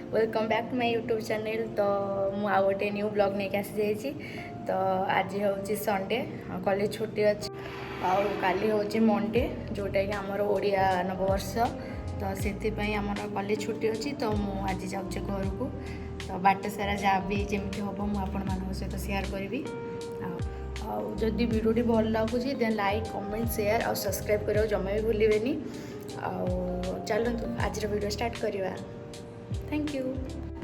Welcome back to my YouTube channel. तो मु आ गोटे न्यू ब्लॉग नहीं आसी जाइए। तो आज हूँ संडे, कॉलेज छुट्टी अच्छी काली हूँ मंडे जोटा कि आमर ओडिया नववर्ष। तो से आमर कॉलेज छुट्टी अच्छी। तो मुझे जाऊँचे घर को। तो बाट सारा जहाँ भी जमी हम मुझे सहित शेयर करी। जदि वीडियोटी भल लगुच देन लाइक कमेंट शेयर और सब्सक्राइब करा जमा भी भूलें। चलतु आज वीडियो स्टार्ट करवा। Thank you.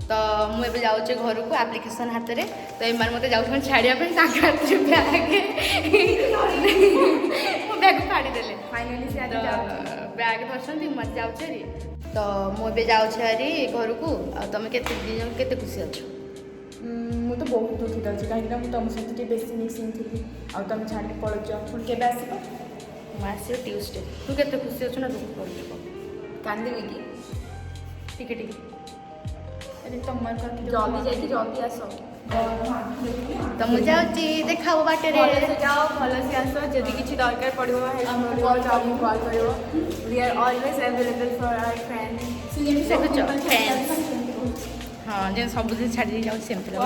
तो मुझे जाऊँचे घर को एप्लिकेशन हाथ में। तो ये मत जाऊँ छाड़िया बैग बैग फाड़ीदे फाइनाली बैग धरती मत जाऊँ। तो मुझे जाऊँगी घर को। तुम के खुशी अच्छ? ମୁଁ ତ ବହୁତ ଦୁଃଖିତ ଅଛି କାହିଁକିନା ମୁଁ ତୁମ ସହିତ ଟିକେ ବେଶୀ ମିସିଂ ଥିଲି ଆଉ ତୁମେ ଛାଡ଼ିକି ପଳଉଛ। ପୁଣି କେବେ ଆସିବ? ମୁଁ ଆସିବ ଟ୍ୟୁସଡେ। ତୁ କେତେ ଖୁସି ଅଛୁ ନା ଦୁଃଖ କରୁଛୁ? କାନ୍ଦିବି କି? ଟିକେ ଟିକେ ଆରେ ତମର କଥା ଜଲ୍ଦି ଯାଇକି ଜଲ୍ଦି ଆସ। ତ ମୁଁ ଯାଉଛି, ଦେଖାବ ବାଟରେ। ଭଲସେ ଯାଅ, ଭଲସେ ଆସ। ଯଦି କିଛି ଦରକାର ପଡ଼ିବ ଆମକୁ କଲ୍ କରିବ। We are always available for our friends. ଦେଖୁଛ ଫ୍ରେଣ୍ଡସ୍? हाँ जेन सब छाड़ी जाऊँ सेमती लगे।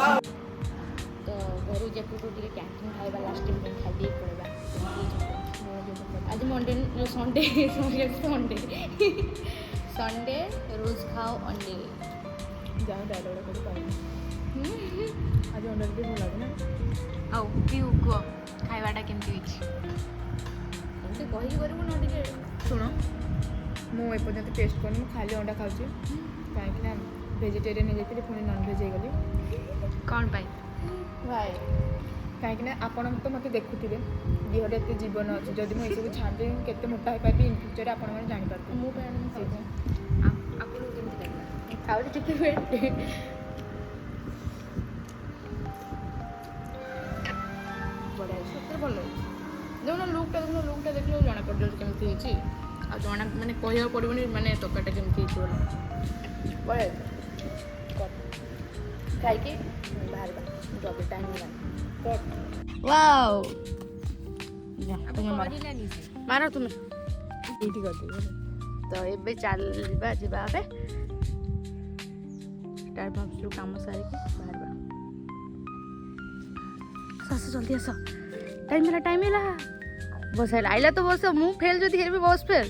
तो घर जाकू ଟିକେ କ୍ୟାଣ୍ଟିନ୍ ଖାଇବା ଲାଷ୍ଟ ଟାଇମ୍ ଖାଇ ପଳେଇବା। आज मंडे संडे संडे संडे रोज खाओ अंडे। जाओ डायलॉग कर आज अंडा भी भल लगे ना। आउ पिउ कह खाइबाटा केमती होइछि एमती कहि करिवो न टिके। शुण मु एपर्यंत टेस्ट करनी खाली अंडा खाऊँ कहीं भेजिटेरियन हो जाती पुणी नॉनभेज हो गली। कौन पाई भाई कहीं आपण तो मत देखुवे देहर एत जीवन अच्छे। जदि मुझे सब छाड़े केते मोटा हो पारि इन फ्यूचर आपण मैंने जानीपारे। मु खाऊ टिके बढ़िया सତରେ ଭଲ देखो लुकटा देखो लुकटा देखले जना पड़ जाए केमती होची आ जना माने कहया पड़बनी माने तकाटा केमती होची बढ़िया खाई के बाहर जब टाइम वाओ मारो तुम्हें एठी कर दे। तो एबे चलबा जिबा बे स्टारबक्स रो काम सारी के बाहर सास जल्दी आस। टाइम मिला बस आइला तो बस मु फेल जदि हेबी बस फेल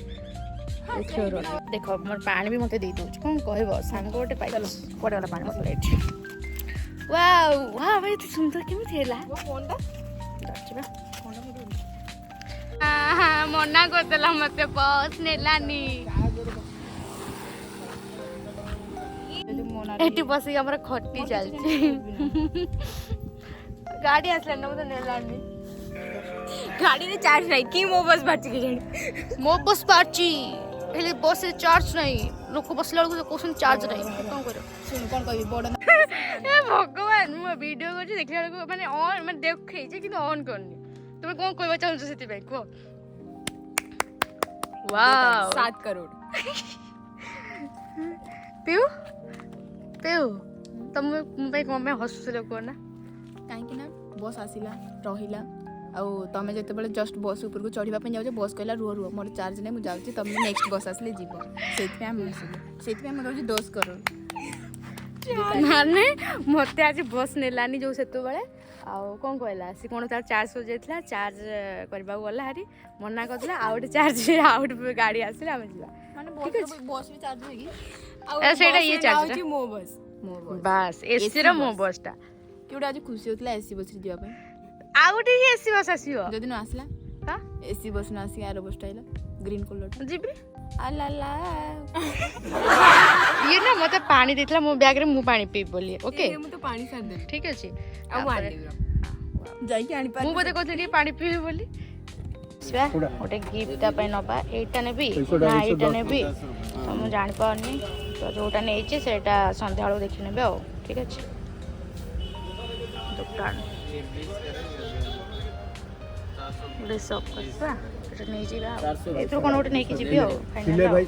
देखो मोर पानी भी मते दे दोछ कोन कहबो सांग गोटे पाइल पड़े वाला पानी मत लेट। वाओ वाह भाई तो सुंदर केमि थेला वो फोन दा दछबा फोन दा हां मना करतला मते बस नेलानी एटी बस हमर खट्टी चलची गाड़ी आसला न मते नेलानी गाड़ी में चार्ज नहीं कि मो बस बाची के जानी मो बस पाची हेले बस से चार्ज नहीं लोक बसला को क्वेश्चन चार्ज नहीं कोन करो सुन कोन कहबी बड़ ए भगवान मो वीडियो कर देखला को माने ऑन माने देखै जे कि ऑन करनी तुम कोन कहबा चाहू सेति भाई को। वाओ 7 करोड़ पिउ पिउ तुम भाई को मैं हसुले को ना कहीं ना बस आसिला रहिला आउ तमें जिते बड़े जस्ट बस ऊपर को चढ़ापी जाऊे बस कहला रुह रुह मोर चार्ज नहीं मुझे तुम नेक्स्ट बस आसले जीव से 10 करोड़ माने मते आज बस नेलानी जो सेतु बेले आउ कौन कहला सी कौन तार चार्ज हो जाइथिला चार्ज करबा गला हारी मना करला आउट चार्ज आउट गाड़ी आसिला हम जीवा माने बस भी चार्ज होगी आ सेटा ये चार्ज मो बस बस एसी रो मो बसटा क्यों आज खुशी होतला एसी बस रे जीवा आउट ही एसी बस आसीयो जदि न आसला हां एसी बस न आसी आरो बस टाइला ग्रीन कलर जीबी आलाला ये ना मते पानी देतला मो बैग रे मु पानी पी बोली ओके मु तो पानी सार दे ठीक अछि आ जाई के आनी मु बते कहतली पानी पी बोली स्वा ओटे गिफ्ट ता पय नबा एटा नेबी ना एटा नेबी तो मु जानि पानी तो जोटा नै छै सेटा संध्या वाला देखि नेबे ओ ठीक अछि दुकान ले सब करबा एटा नै जीवा एतो कोन ओटे नै कि जीबी हो फाइनल भाई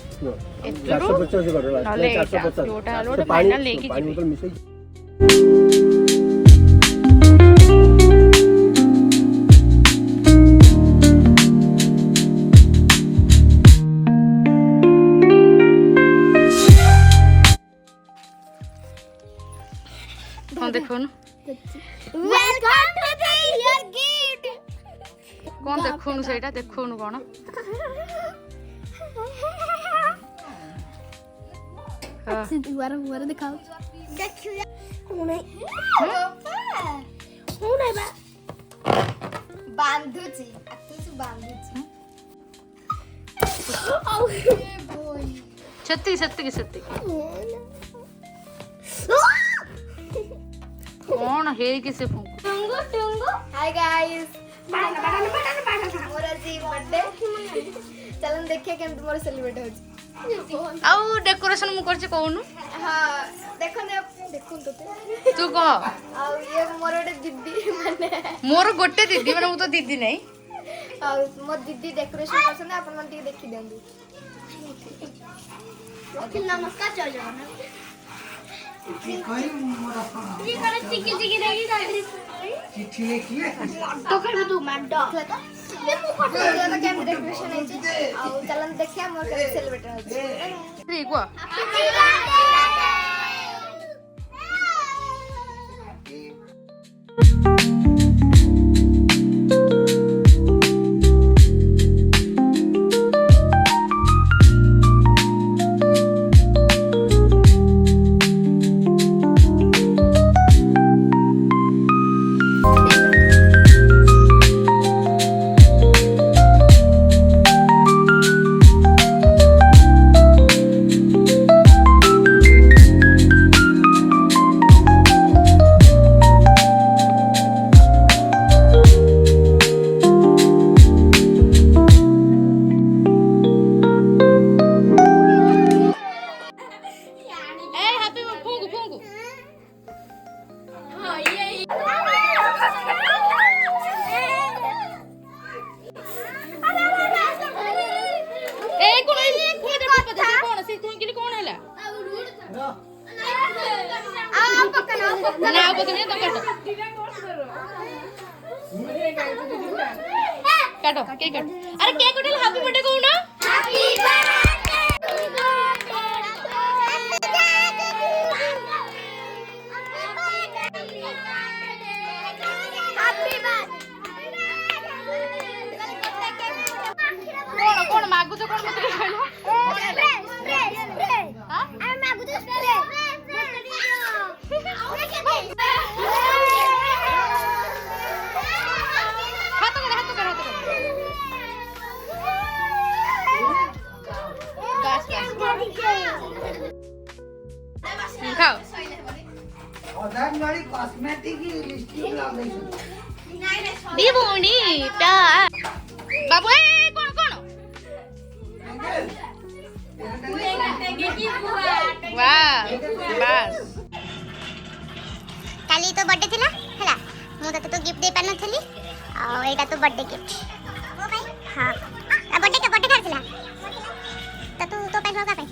एतो 450 करबा 450 जोटा लोड फाइनल नै कि GB. Welcome to the year gift कौन देखुनु सेटा देखुनु कौन दुबारा दुबारा दिखाओ देखियो कोने कोने बा बांधुची तुझ बांधुची सत्ती कौन है किसे फूंक टुंगु हाय गाइस मोर जी बर्थडे चलन देखिए केमती मोर सेलिब्रेट होची आउ डेकोरेशन मु करछ कहनु हां देखो तो तू कह आ ये मोर गोटे दीदी माने मोर गोटे दीदी माने मु तो दीदी नहीं आ मोर दीदी डेकोरेशन करछन अपन मन टी देखि देंगे नमस्कार जय जगन्नाथ चिकी देखी चिट्ठी लिखी तो कर दू माडो ये मु फोटो ले तो केम डेकोरेशन है आ चलन देखिया मोर सेलिब्रेट हो ठीक हुआ काटो केक काटो अरे केक काटो हैप्पी बर्थडे कहू ना हैप्पी कौन मागु तो कौन मत कहलो हां आई मागु तो स्प्रे खाओ अदानवाड़ी कॉस्मेटिक की लिपस्टिक ला दे दीबोनी ता बाबू ए कोन कोन वाह बस काली तो बर्थडे थिला हला मु तते तो गिफ्ट दे पाना थली आ एटा तो बर्थडे गिफ्ट हां आ बर्थडे का बर्थडे थिला त तू तो पैसा का पे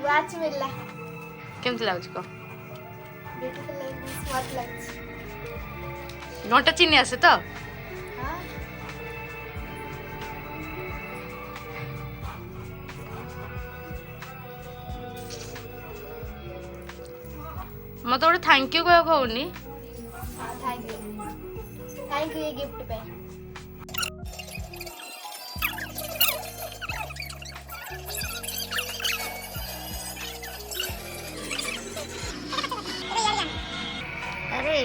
वाच मिलला केमती लागछ को ब्यूटीफुल लाइक स्मार्ट लाइक घंटा चिनी आसे तो हां मत गोटे थैंक यू कह कहूनी थैंक यू ये गिफ्ट पे अरे